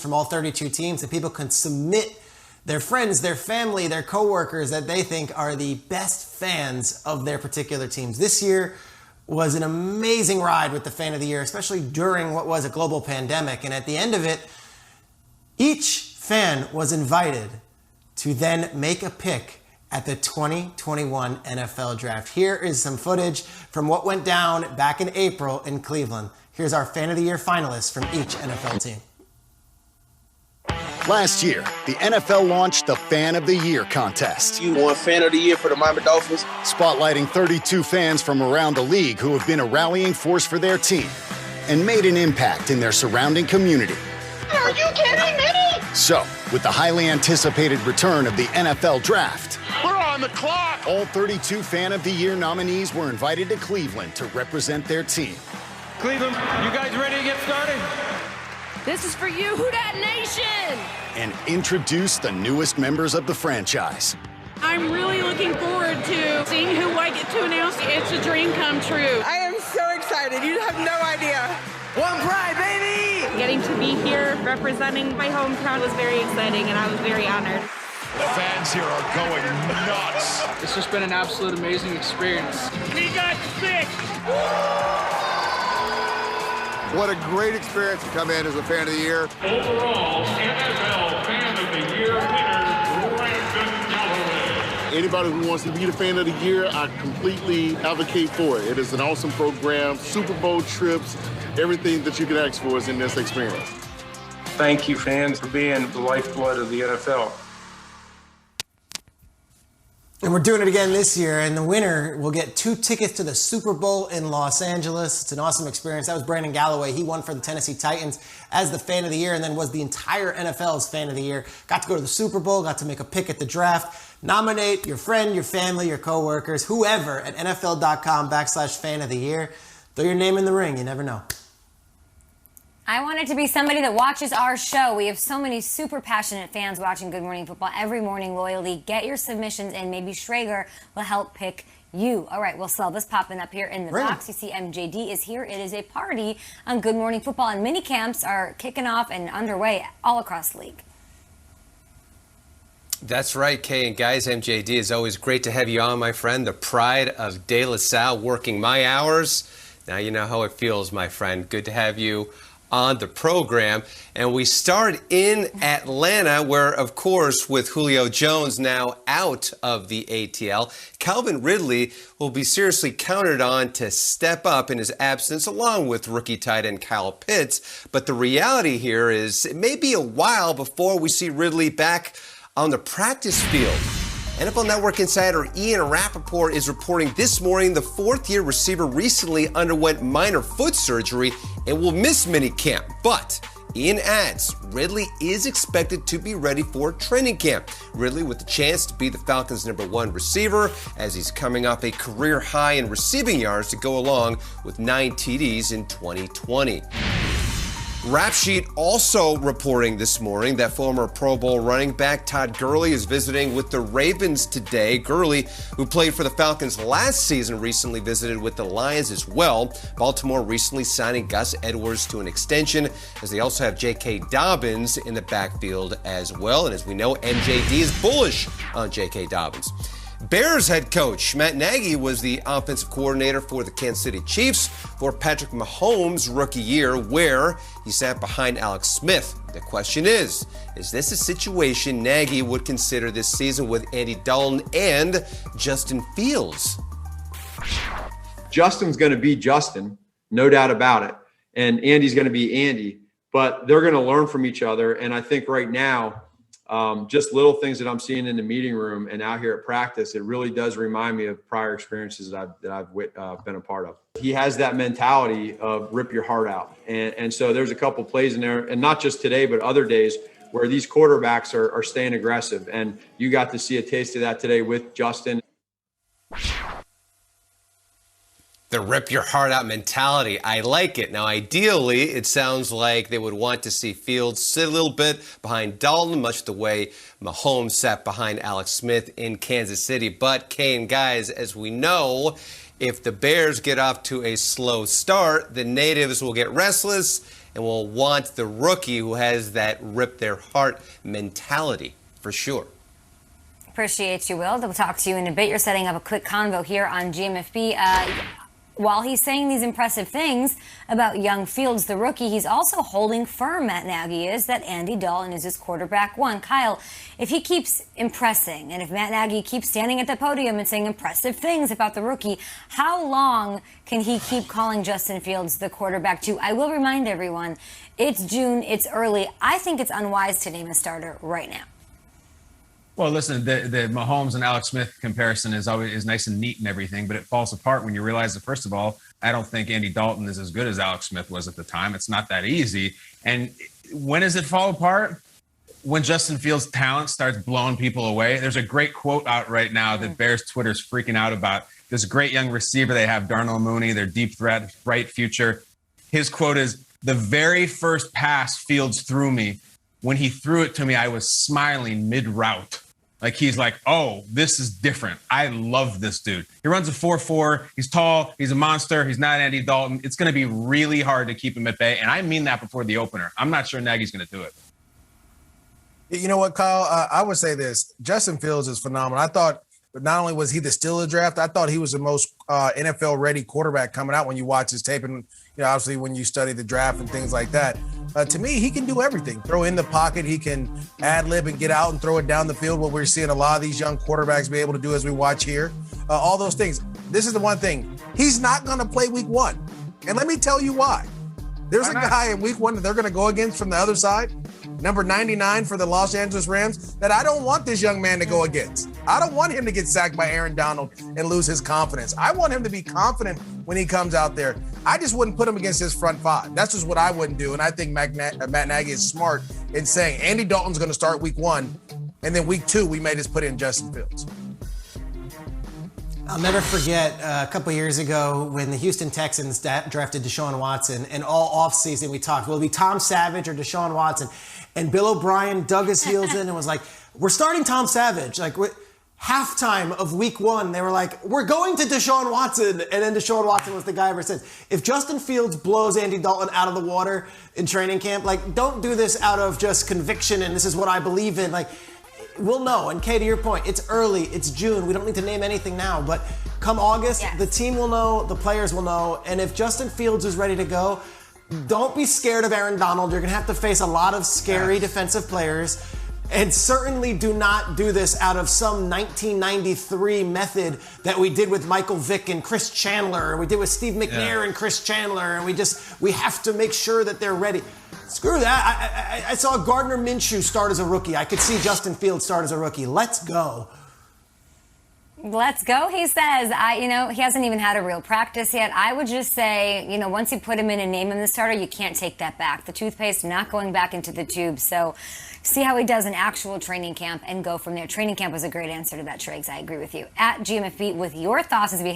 from all 32 teams, and people can submit their friends, their family, their coworkers that they think are the best fans of their particular teams. This year was an amazing ride with the Fan of the Year, especially during what was a global pandemic. And at the end of it, each fan was invited to then make a pick at the 2021 NFL Draft. Here is some footage from what went down back in April in Cleveland. Here's our Fan of the Year finalists from each NFL team. Last year, the NFL launched the Fan of the Year contest. You won Fan of the Year for the Miami Dolphins. Spotlighting 32 fans from around the league who have been a rallying force for their team and made an impact in their surrounding community. Are you kidding me? So, with the highly anticipated return of the NFL Draft, We're on the clock. all 32 Fan of the Year nominees were invited to Cleveland to represent their team. Cleveland, you guys ready to get started? This is for you, Who Dat Nation! And introduce the newest members of the franchise. I'm really looking forward to seeing who I get to announce. It's a dream come true. I am so excited. You have no idea. One pride, baby! Getting to be here representing my hometown was very exciting, and I was very honored. The fans here are going nuts. It's just been an absolute amazing experience. We got 6. What a great experience to come in as a Fan of the Year. Overall, NFL Fan of the Year winner, Brandon Galloway. Anybody who wants to be the Fan of the Year, I completely advocate for it. It is an awesome program, Super Bowl trips, everything that you can ask for is in this experience. Thank you, fans, for being the lifeblood of the NFL. And we're doing it again this year, and the winner will get 2 tickets to the Super Bowl in Los Angeles. It's an awesome experience. That was Brandon Galloway. He won for the Tennessee Titans as the Fan of the Year, and then was the entire NFL's Fan of the Year. Got to go to the Super Bowl, got to make a pick at the draft. Nominate your friend, your family, your coworkers, whoever at NFL.com/Fan of the Year. Throw your name in the ring. You never know. I want it to be somebody that watches our show. We have so many super passionate fans watching Good Morning Football every morning loyally. Get your submissions in. Maybe Schrager will help pick you. All right, well, Selva's popping up here in the box. You see MJD is here. It is a party on Good Morning Football, and mini camps are kicking off and underway all across the league. That's right, Kay and guys. MJD, is always great to have you on, my friend. The pride of De La Salle, working my hours. Now you know how it feels, my friend. Good to have you on the program. And we start in Atlanta, where, of course, with Julio Jones now out of the ATL, Calvin Ridley will be seriously counted on to step up in his absence, along with rookie tight end Kyle Pitts. But the reality here is it may be a while before we see Ridley back on the practice field. NFL Network insider Ian Rappaport is reporting this morning the 4th-year receiver recently underwent minor foot surgery and will miss minicamp. But Ian adds Ridley is expected to be ready for training camp. Ridley with the chance to be the Falcons' #1 receiver, as he's coming off a career high in receiving yards to go along with 9 TDs in 2020. Rap Sheet also reporting this morning that former Pro Bowl running back Todd Gurley is visiting with the Ravens today. Gurley, who played for the Falcons last season, recently visited with the Lions as well. Baltimore recently signing Gus Edwards to an extension, as they also have J.K. Dobbins in the backfield as well. And as we know, MJD is bullish on J.K. Dobbins. Bears head coach Matt Nagy was the offensive coordinator for the Kansas City Chiefs for Patrick Mahomes' rookie year, where he sat behind Alex Smith. The question is this a situation Nagy would consider this season with Andy Dalton and Justin Fields? Justin's going to be Justin, no doubt about it. And Andy's going to be Andy, but they're going to learn from each other. And I think right now, just little things that I'm seeing in the meeting room and out here at practice, it really does remind me of prior experiences that I've been a part of. He has that mentality of rip your heart out. And so there's a couple plays in there, and not just today, but other days, where these quarterbacks are staying aggressive. And you got to see a taste of that today with Justin. The rip your heart out mentality. I like it. Now, ideally, it sounds like they would want to see Fields sit a little bit behind Dalton, much the way Mahomes sat behind Alex Smith in Kansas City. But, Kane, guys, as we know, if the Bears get off to a slow start, the natives will get restless and will want the rookie who has that rip their heart mentality for sure. Appreciate you, Will. We'll talk to you in a bit. You're setting up a quick convo here on GMFB. While he's saying these impressive things about young Fields, the rookie, he's also holding firm, Matt Nagy is, that Andy Dalton is his quarterback one. Kyle, if he keeps impressing, and if Matt Nagy keeps standing at the podium and saying impressive things about the rookie, how long can he keep calling Justin Fields the quarterback two? I will remind everyone, it's June, it's early. I think it's unwise to name a starter right now. Well, listen, the Mahomes and Alex Smith comparison is nice and neat and everything, but it falls apart when you realize that, first of all, I don't think Andy Dalton is as good as Alex Smith was at the time. It's not that easy. And when does it fall apart? When Justin Fields' talent starts blowing people away. There's a great quote out right now that Bears Twitter's freaking out about. This great young receiver they have, Darnell Mooney, their deep threat, bright future. His quote is, "The very first pass Fields threw me, when he threw it to me, I was smiling mid-route." Like, he's like, oh, this is different. I love this dude. He runs a 4.4. He's tall. He's a monster. He's not Andy Dalton. It's going to be really hard to keep him at bay. And I mean that before the opener. I'm not sure Nagy's going to do it. You know what, Kyle? I would say this. Justin Fields is phenomenal. I thought not only was he the steal of the draft, I thought he was the most NFL-ready quarterback coming out when you watch his tape. And, obviously when you study the draft and things like that. To me, he can do everything. Throw in the pocket. He can ad-lib and get out and throw it down the field, what we're seeing a lot of these young quarterbacks be able to do as we watch here. All those things. This is the one thing. He's not going to play week one. And let me tell you why. There's a guy in week one that they're going to go against from the other side, number 99 for the Los Angeles Rams, that I don't want this young man to go against. I don't want him to get sacked by Aaron Donald and lose his confidence. I want him to be confident when he comes out there. I just wouldn't put him against his front five. That's just what I wouldn't do. And I think Matt Nagy is smart in saying Andy Dalton's going to start week one, and then week two, we may just put in Justin Fields. I'll never forget a couple years ago when the Houston Texans drafted Deshaun Watson, and all offseason we talked, will it be Tom Savage or Deshaun Watson? And Bill O'Brien dug his heels in and was like, we're starting Tom Savage. Like, halftime of week one, they were like, we're going to Deshaun Watson. And then Deshaun Watson was the guy ever since. If Justin Fields blows Andy Dalton out of the water in training camp, like, don't do this out of just conviction and this is what I believe in. Like, we'll know. And Kay, to your point, it's early, it's June. We don't need to name anything now. But come August, the team will know, the players will know. And if Justin Fields is ready to go, don't be scared of Aaron Donald. You're going to have to face a lot of scary defensive players. And certainly do not do this out of some 1993 method that we did with Michael Vick and Chris Chandler, or we did with Steve McNair and Chris Chandler, and we have to make sure that they're ready. Screw that. I saw Gardner Minshew start as a rookie. I could see Justin Fields start as a rookie. Let's go. Let's go, he says. He hasn't even had a real practice yet. I would just say, once you put him in and name him the starter, you can't take that back. The toothpaste not going back into the tube. So see how he does in actual training camp and go from there. Training camp was a great answer to that, Schrags. I agree with you. At GMFB with your thoughts as we